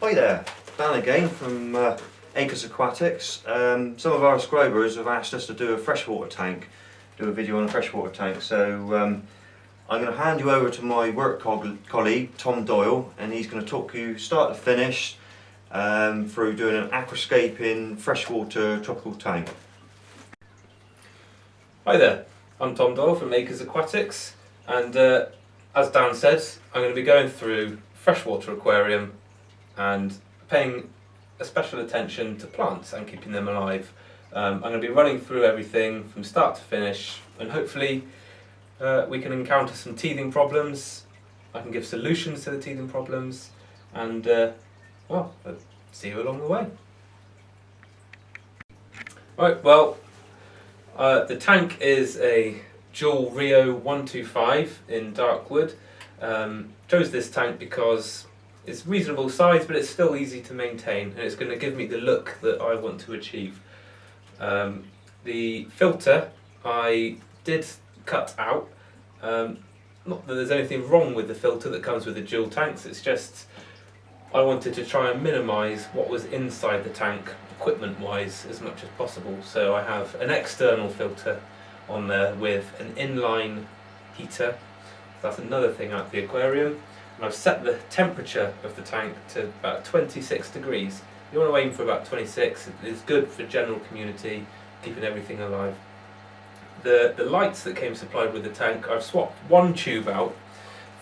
Hi there, Dan again from Aquatics. Some of our subscribers have asked us to do a freshwater tank, do a video on a freshwater tank. So I'm going to hand you over to my work colleague Tom Doyle, and he's going to talk you start to finish through doing an aquascaping freshwater tropical tank. Hi there, I'm Tom Doyle from Aquatics, and as Dan said, I'm going to be going through freshwater aquarium and paying a special attention to plants and keeping them alive. I'm going to be running through everything from start to finish, and hopefully we can encounter some teething problems. I can give solutions to the teething problems, and well, I'll see you along the way. Right, well, the tank is a dual Rio 125 in dark wood. Chose this tank because it's reasonable size, but it's still easy to maintain, and it's going to give me the look that I want to achieve. The filter I did cut out. Not that there's anything wrong with the filter that comes with the dual tanks, it's just I wanted to try and minimise what was inside the tank equipment wise as much as possible. So I have an external filter on there with an inline heater. That's another thing out the aquarium. And I've set the temperature of the tank to about 26 degrees. You want to aim for about 26. It's good for general community, keeping everything alive. The lights that came supplied with the tank, I've swapped one tube out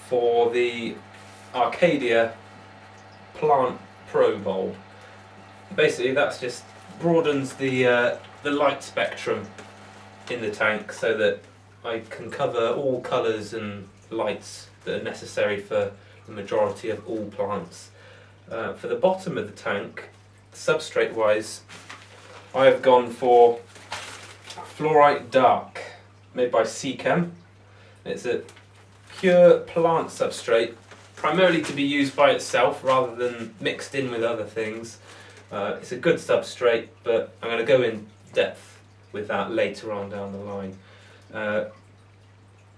for the Arcadia Plant Pro bulb. Basically that's just broadens the light spectrum in the tank so that I can cover all colours and lights that are necessary for the majority of all plants. For the bottom of the tank, substrate wise, I have gone for Fluorite Dark, made by Seachem. It's a pure plant substrate, primarily to be used by itself rather than mixed in with other things. It's a good substrate, but I'm going to go in depth with that later on down the line.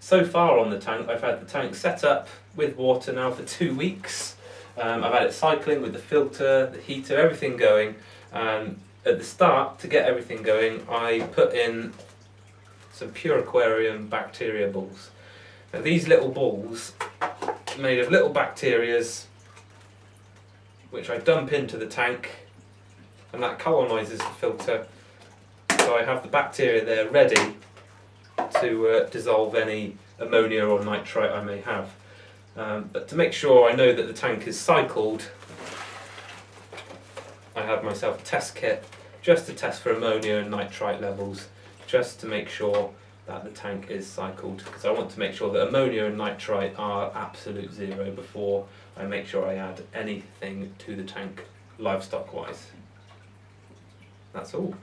So far on the tank, I've had the tank set up with water now for 2 weeks. I've had it cycling with the filter, the heater, everything going. At the start, to get everything going, I put in some pure aquarium bacteria balls. Now these little balls are made of little bacterias which I dump into the tank, and that colonises the filter. So I have the bacteria there ready to dissolve any ammonia or nitrite I may have. But to make sure I know that the tank is cycled, I have myself a test kit just to test for ammonia and nitrite levels, just to make sure that the tank is cycled, because I want to make sure that ammonia and nitrite are absolute zero before I make sure I add anything to the tank livestock wise. That's all.